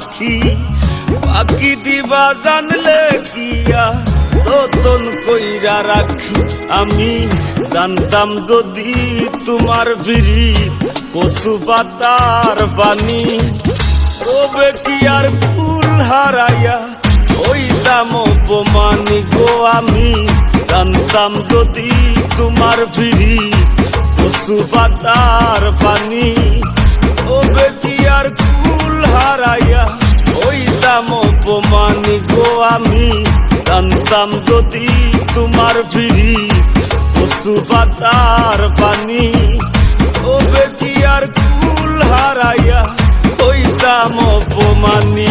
পাখি পাখি দিবা জানলে কিয়া যতন কইরা রাখি আমি জানতাম যদি তোমার ফিরি কচু পাতার পানি কবে কি আর ফুল হারাইয়া হইতাম অপমানি গো আমি জানতাম যদি তোমার ফিরি কচু পাতার পানি কবে কি আর ফুল হারাইয়া হইতাম অপমানি গো আমি জানতাম যদি তোমার ফিরি কচু পাতার পানি কবে কি আর ফুল হারাইয়া হইতাম অপমানি।